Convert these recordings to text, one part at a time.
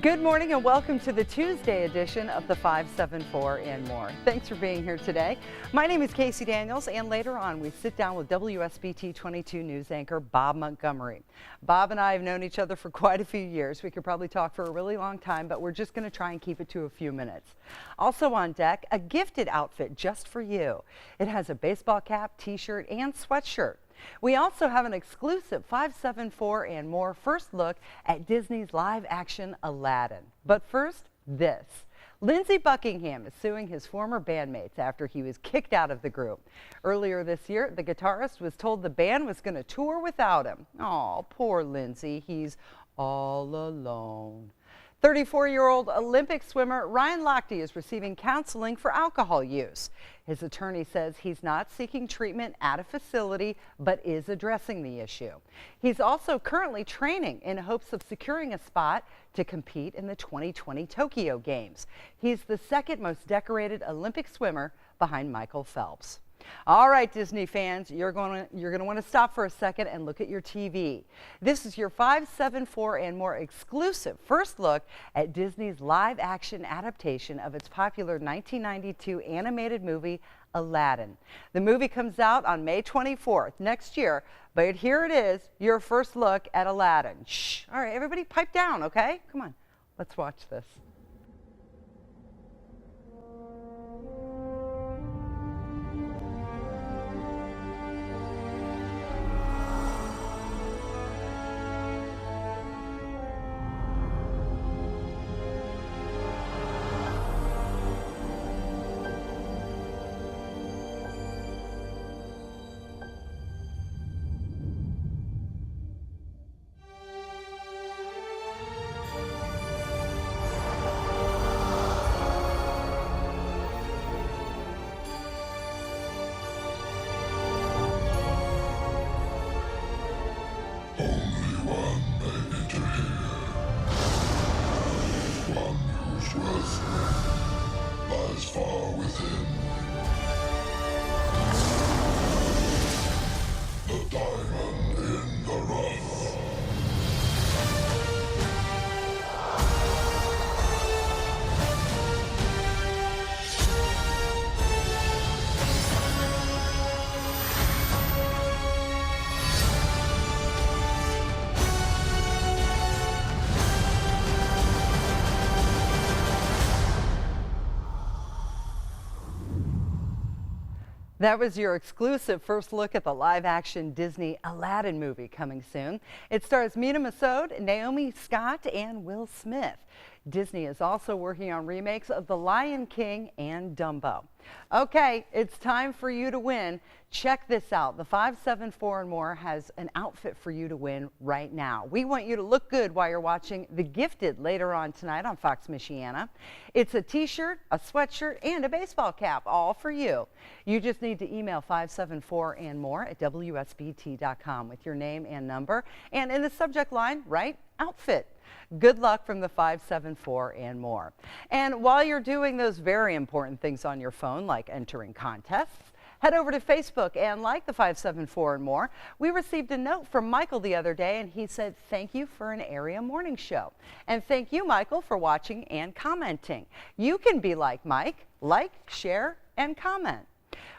Good morning and welcome to the Tuesday edition of the 574 and more. Thanks for being here today. My name is Casey Daniels, and later on we sit down with WSBT 22 news anchor Bob Montgomery. Bob and I have known each other for quite a few years. We could probably talk for a really long time, but we're just going to try and keep it to a few minutes. Also on deck, a gifted outfit just for you. It has a baseball cap, t-shirt, and sweatshirt. We also have an exclusive 574 and more first look at Disney's live-action Aladdin. But first, this. Lindsey Buckingham is suing his former bandmates after he was kicked out of the group. Earlier this year, the guitarist was told the band was going to tour without him. Oh, poor Lindsey. He's all alone. 34-year-old Olympic swimmer Ryan Lochte is receiving counseling for alcohol use. His attorney says he's not seeking treatment at a facility, but is addressing the issue. He's also currently training in hopes of securing a spot to compete in the 2020 Tokyo Games. He's the second most decorated Olympic swimmer behind Michael Phelps. All right, Disney fans, you're going to want to stop for a second and look at your TV. This is your 574 and more exclusive first look at Disney's live-action adaptation of its popular 1992 animated movie, Aladdin. The movie comes out on May 24th next year, but here it is, your first look at Aladdin. Shh. All right, everybody pipe down, okay? Come on, let's watch this. Lies far within. The diamond in the rough. That was your exclusive first look at the live-action Disney Aladdin movie coming soon. It stars Mena Massoud, Naomi Scott, and Will Smith. Disney is also working on remakes of The Lion King and Dumbo. Okay, it's time for you to win. Check this out. The 574 and more has an outfit for you to win right now. We want you to look good while you're watching The Gifted later on tonight on Fox Michiana. It's a t-shirt, a sweatshirt, and a baseball cap, all for you. You just need to email 574 and more at WSBT.com with your name and number. And in the subject line, write outfit. Good luck from the 574 and more. And while you're doing those very important things on your phone, like entering contests, head over to Facebook and like the 574 and more. We received a note from Michael the other day, and he said, thank you for an area morning show. And thank you, Michael, for watching and commenting. You can be like Mike, like, share, and comment.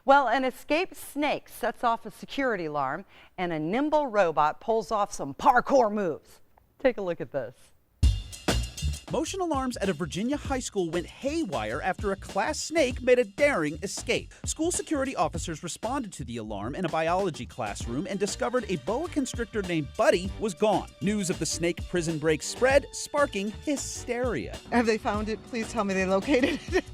Well, an escaped snake sets off a security alarm, and a nimble robot pulls off some parkour moves. Take a look at this. Motion alarms at a Virginia high school went haywire after a class snake made a daring escape. School security officers responded to the alarm in a biology classroom and discovered a boa constrictor named Buddy was gone. News of the snake prison break spread, sparking hysteria. Have they found it? Please tell me they located it.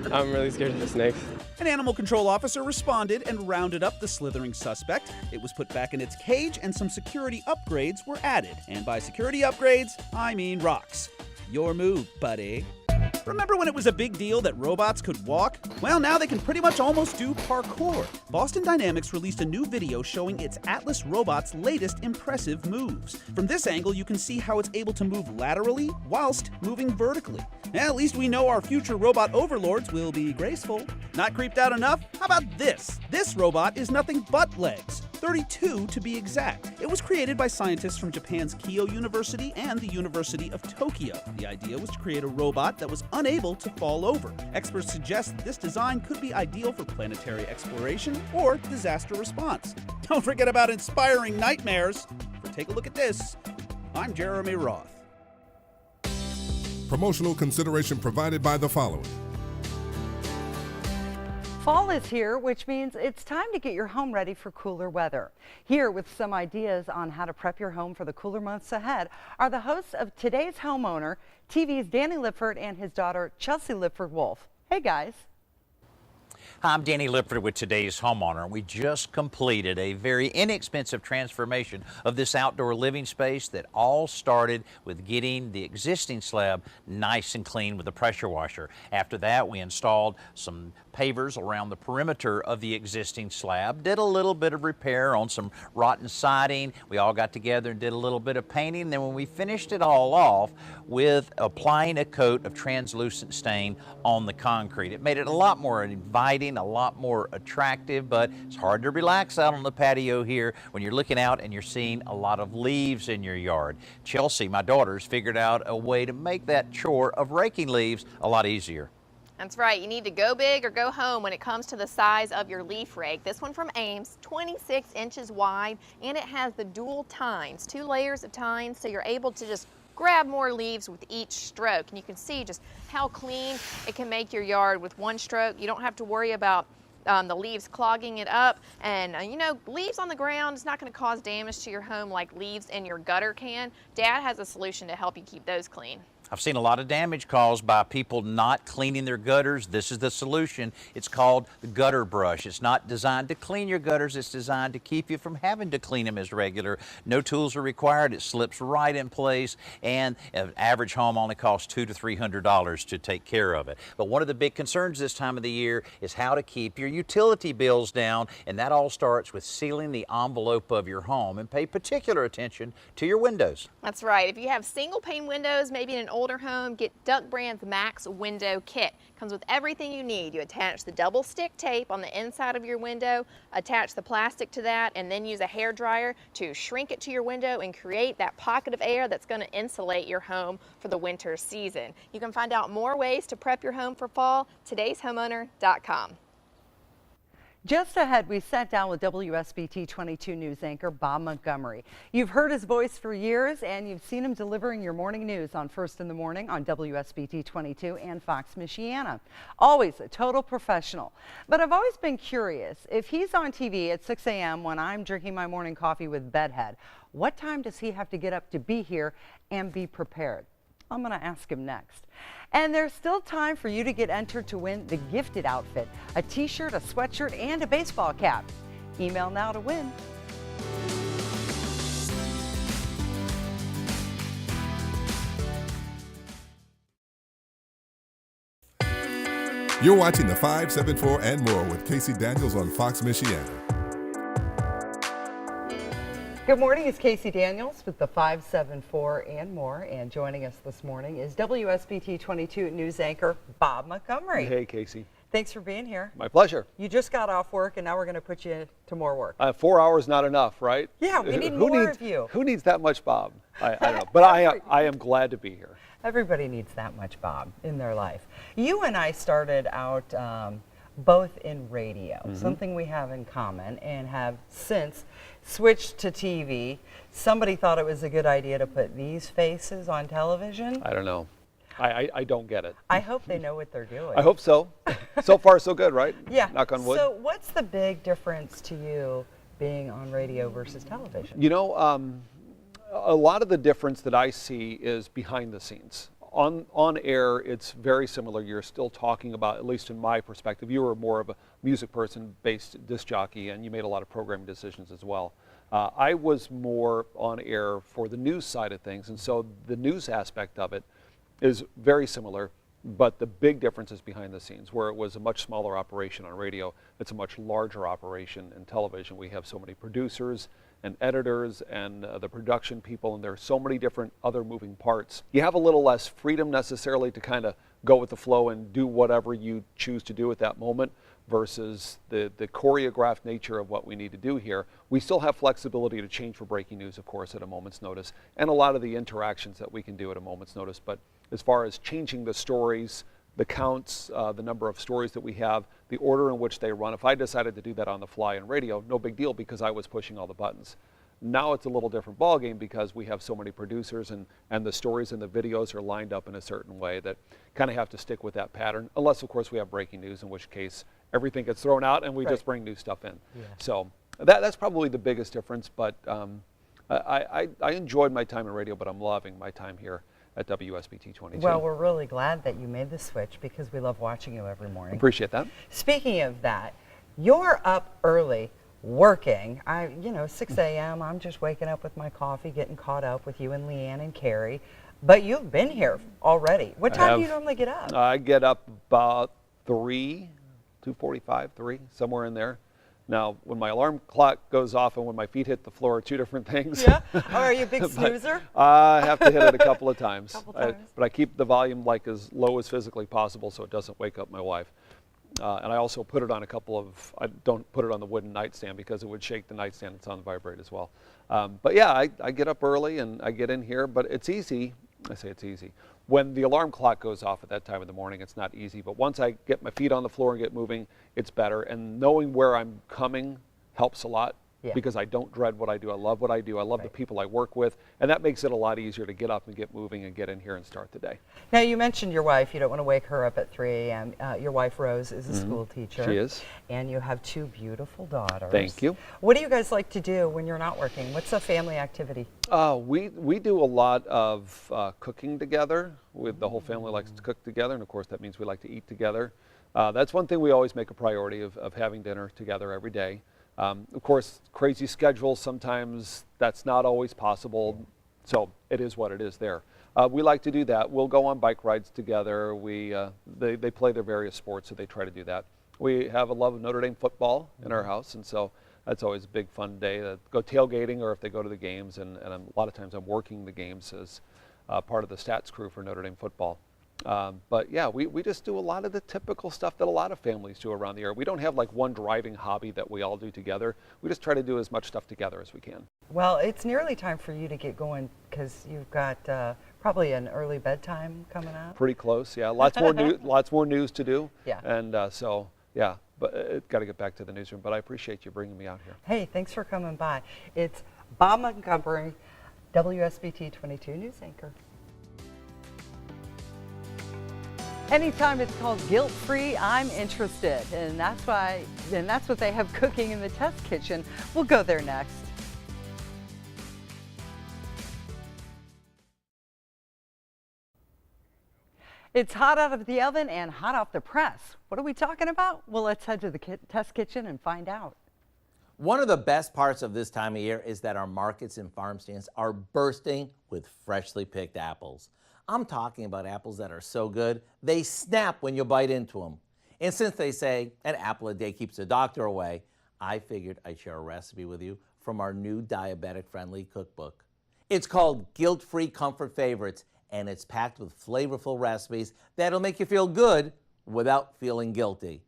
I'm really scared of the snakes. An animal control officer responded and rounded up the slithering suspect. It was put back in its cage and some security upgrades were added. And by security upgrades, I mean rocks. Your move, buddy. Remember when it was a big deal that robots could walk? Well, now they can pretty much almost do parkour. Boston Dynamics released a new video showing its Atlas robot's latest impressive moves. From this angle, you can see how it's able to move laterally whilst moving vertically. At least we know our future robot overlords will be graceful. Not creeped out enough? How about this? This robot is nothing but legs. 32 to be exact. It was created by scientists from Japan's Keio University and the University of Tokyo. The idea was to create a robot that was unable to fall over. Experts suggest this design could be ideal for planetary exploration or disaster response. Don't forget about inspiring nightmares. Take a look at this. I'm Jeremy Roth. Promotional consideration provided by the following. Fall is here, which means it's time to get your home ready for cooler weather. Here with some ideas on how to prep your home for the cooler months ahead are the hosts of Today's Homeowner, TV's Danny Lipford and his daughter Chelsea Lipford-Wolf. Hey guys. Hi, I'm Danny Lipford with Today's Homeowner. We just completed a very inexpensive transformation of this outdoor living space that all started with getting the existing slab nice and clean with a pressure washer. After that, we installed some pavers around the perimeter of the existing slab, did a little bit of repair on some rotten siding. We all got together and did a little bit of painting. Then when we finished it all off with applying a coat of translucent stain on the concrete, it made it a lot more inviting, a lot more attractive, but it's hard to relax out on the patio here when you're looking out and you're seeing a lot of leaves in your yard. Chelsea, my daughter's figured out a way to make that chore of raking leaves a lot easier. That's right. You need to go big or go home when it comes to the size of your leaf rake. This one from Ames, 26 inches wide, and it has the dual tines, 2 layers of tines, so you're able to just grab more leaves with each stroke. And you can see just how clean it can make your yard with one stroke. You don't have to worry about the leaves clogging it up. And you know, leaves on the ground is not going to cause damage to your home like leaves in your gutter can. Dad has a solution to help you keep those clean. I've seen a lot of damage caused by people not cleaning their gutters. This is the solution. It's called the gutter brush. It's not designed to clean your gutters. It's designed to keep you from having to clean them as regular. No tools are required. It slips right in place, and an average home only costs $200 to $300 to take care of it. But one of the big concerns this time of the year is how to keep your utility bills down, and that all starts with sealing the envelope of your home, and pay particular attention to your windows. That's right. If you have single pane windows, maybe in an older home, get Duck Brand's Max Window Kit. Comes with everything you need. You attach the double stick tape on the inside of your window, attach the plastic to that, and then use a hair dryer to shrink it to your window and create that pocket of air that's going to insulate your home for the winter season. You can find out more ways to prep your home for fall, todayshomeowner.com. Just ahead, we sat down with WSBT 22 news anchor Bob Montgomery. You've heard his voice for years, and you've seen him delivering your morning news on First in the Morning on WSBT 22 and Fox Michiana. Always a total professional. But I've always been curious, if he's on TV at 6 a.m. when I'm drinking my morning coffee with Bedhead, what time does he have to get up to be here and be prepared? I'm going to ask him next. And there's still time for you to get entered to win the gifted outfit, a t-shirt, a sweatshirt, and a baseball cap. Email now to win. You're watching the 574 and More with Casey Daniels on Fox Michiana. Good morning, it's Casey Daniels with the 574 and More, and joining us this morning is WSBT 22 news anchor Bob Montgomery. Hey, Casey. Thanks for being here. My pleasure. You just got off work, and now we're going to put you to more work. 4 hours not enough, right? Yeah, we need more of you. Who needs that much, Bob? I don't know, but I am glad to be here. Everybody needs that much Bob in their life. You and I started out both in radio, something we have in common, and have since switched to TV. Somebody thought it was a good idea to put these faces on television. I don't know. I don't get it. I hope they know what they're doing. I hope so. So far, so good, right? Yeah. Knock on wood. So what's the big difference to you being on radio versus television? You know, a lot of the difference that I see is behind the scenes. On air, it's very similar. You're still talking about, at least in my perspective, you were more of a music person based disc jockey, and you made a lot of programming decisions as well. I was more on air for the news side of things, and so the news aspect of it is very similar, but the big difference is behind the scenes. Where it was a much smaller operation on radio, it's a much larger operation in television. We have so many producers and editors and the production people, and there are so many different other moving parts. You have a little less freedom necessarily to kind of go with the flow and do whatever you choose to do at that moment, versus the choreographed nature of what we need to do here. We still have flexibility to change for breaking news, of course, at a moment's notice, and a lot of the interactions that we can do at a moment's notice. But as far as changing the stories, the counts, the number of stories that we have, the order in which they run, if I decided to do that on the fly in radio, no big deal because I was pushing all the buttons. Now it's a little different ballgame because we have so many producers and the stories and the videos are lined up in a certain way that kind of have to stick with that pattern, unless of course we have breaking news, in which case everything gets thrown out and we just bring new stuff in. Yeah. So that's probably the biggest difference, but I enjoyed my time in radio, but I'm loving my time here at WSBT 22. Well, we're really glad that you made the switch because we love watching you every morning. Appreciate that. Speaking of that, you're up early working. 6 a.m. I'm just waking up with my coffee, getting caught up with you and Leanne and Carrie. But you've been here already. What time do you normally get up? I get up about 2:45, 3, somewhere in there. Now, when my alarm clock goes off and when my feet hit the floor are two different things. Yeah? Oh, are you a big snoozer? I have to hit it a couple of times. But I keep the volume like as low as physically possible so it doesn't wake up my wife. And I also put it on I don't put it on the wooden nightstand because it would shake the nightstand. It's on vibrate as well. But yeah, I get up early and I get in here, but it's easy. I say it's easy. When the alarm clock goes off at that time of the morning, it's not easy. But once I get my feet on the floor and get moving, it's better. And knowing where I'm coming helps a lot. Yeah. Because I don't dread what I do. I love what I do. I love the people I work with. And that makes it a lot easier to get up and get moving and get in here and start the day. Now, you mentioned your wife. You don't want to wake her up at 3 a.m. Your wife, Rose, is a school teacher. She is. And you have 2 beautiful daughters. Thank you. What do you guys like to do when you're not working? What's a family activity? We do a lot of cooking together. The whole family likes to cook together. And, of course, that means we like to eat together. That's one thing we always make a priority of having dinner together every day. Of course, crazy schedules, sometimes that's not always possible, so it is what it is there. We like to do that. We'll go on bike rides together. They play their various sports, so they try to do that. We have a love of Notre Dame football in our house, and so that's always a big fun day. Go tailgating or if they go to the games, and a lot of times I'm working the games as part of the stats crew for Notre Dame football. But yeah, we just do a lot of the typical stuff that a lot of families do around the area. We don't have like one driving hobby that we all do together. We just try to do as much stuff together as we can. Well, it's nearly time for you to get going because you've got probably an early bedtime coming up. Pretty close, yeah. Lots more news to do. Yeah. And so, yeah, but got to get back to the newsroom. But I appreciate you bringing me out here. Hey, thanks for coming by. It's Bob Montgomery, WSBT 22 news anchor. Anytime it's called guilt-free, I'm interested, and that's what they have cooking in the test kitchen. We'll go there next. It's hot out of the oven and hot off the press. What are we talking about? Well, let's head to the test kitchen and find out. One of the best parts of this time of year is that our markets and farm stands are bursting with freshly picked apples. I'm talking about apples that are so good, they snap when you bite into them. And since they say an apple a day keeps the doctor away, I figured I'd share a recipe with you from our new diabetic-friendly cookbook. It's called Guilt-Free Comfort Favorites, and it's packed with flavorful recipes that'll make you feel good without feeling guilty.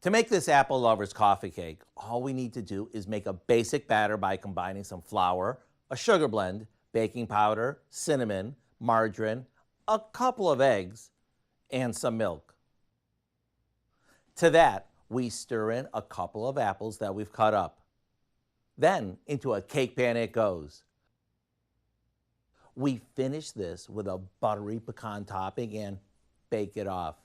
To make this apple lover's coffee cake, all we need to do is make a basic batter by combining some flour, a sugar blend, baking powder, cinnamon, margarine, a couple of eggs, and some milk. To that, we stir in a couple of apples that we've cut up. Then into a cake pan it goes. We finish this with a buttery pecan topping and bake it off.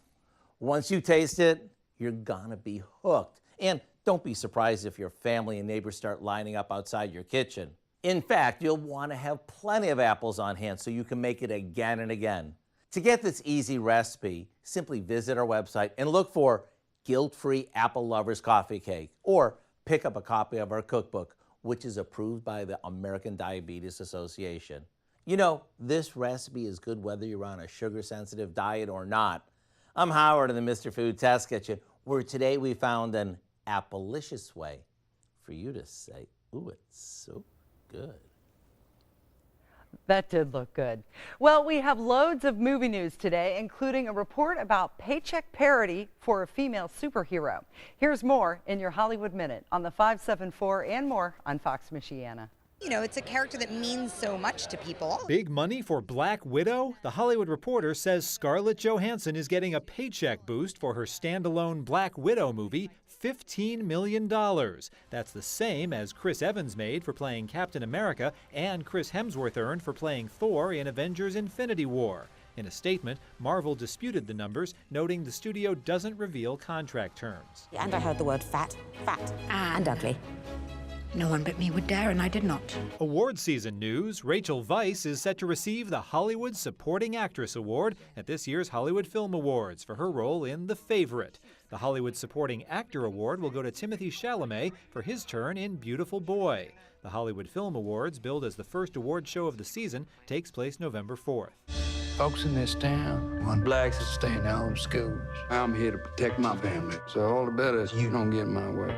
Once you taste it, you're gonna be hooked. And don't be surprised if your family and neighbors start lining up outside your kitchen. In fact, you'll want to have plenty of apples on hand so you can make it again and again. To get this easy recipe, simply visit our website and look for Guilt-Free Apple Lovers Coffee Cake, or pick up a copy of our cookbook, which is approved by the American Diabetes Association. You know, this recipe is good whether you're on a sugar-sensitive diet or not. I'm Howard in the Mr. Food Test Kitchen, where today we found an appleicious way for you to say, ooh, it's so good. That did look good. Well, we have loads of movie news today, including a report about paycheck parity for a female superhero. Here's more in your Hollywood Minute on the 574 and more on Fox Michiana. You know, it's a character that means so much to people. Big money for Black Widow? The Hollywood Reporter says Scarlett Johansson is getting a paycheck boost for her standalone Black Widow movie, $15 million. That's the same as Chris Evans made for playing Captain America and Chris Hemsworth earned for playing Thor in Avengers Infinity War. In a statement, Marvel disputed the numbers, noting the studio doesn't reveal contract terms. And I heard the word fat, and ugly. No one but me would dare, and I did not. Award season news. Rachel Weisz is set to receive the Hollywood Supporting Actress Award at this year's Hollywood Film Awards for her role in The Favorite. The Hollywood Supporting Actor Award will go to Timothée Chalamet for his turn in Beautiful Boy. The Hollywood Film Awards, billed as the first award show of the season, takes place November 4th. Folks in this town want blacks to stay in their own schools. I'm here to protect my family, so all the better is you don't get in my way.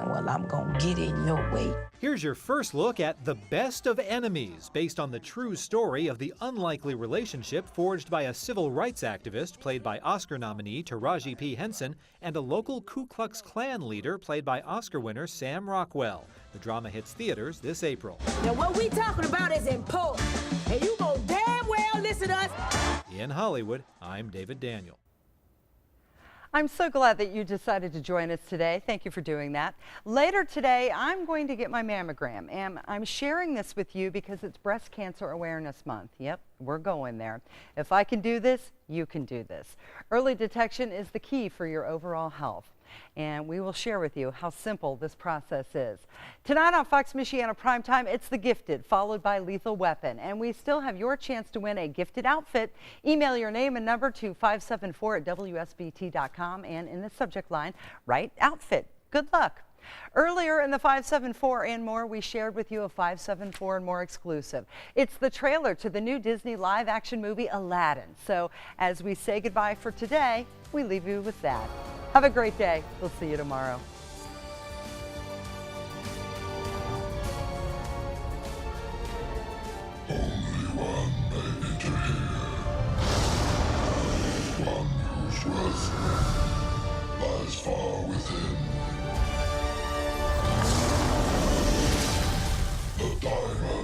Well, I'm gonna get in your way. Here's your first look at The Best of Enemies, based on the true story of the unlikely relationship forged by a civil rights activist played by Oscar nominee Taraji P. Henson and a local Ku Klux Klan leader played by Oscar winner Sam Rockwell. The drama hits theaters this April. Now, what we talking about is important, and you gonna damn well listen to us. In Hollywood, I'm David Daniel. I'm so glad that you decided to join us today. Thank you for doing that. Later today, I'm going to get my mammogram, and I'm sharing this with you because it's Breast Cancer Awareness Month. Yep, we're going there. If I can do this, you can do this. Early detection is the key for your overall health, and we will share with you how simple this process is. Tonight on Fox Michiana Primetime, it's The Gifted, followed by Lethal Weapon, and we still have your chance to win a gifted outfit. Email your name and number to 574@WSBT.com, and in the subject line, write outfit. Good luck. Earlier in the 574 and more, we shared with you a 574 and more exclusive. It's the trailer to the new Disney live-action movie Aladdin. So as we say goodbye for today, we leave you with that. Have a great day. We'll see you tomorrow. Only one may enter here. One whose worth lies far within. The diamond.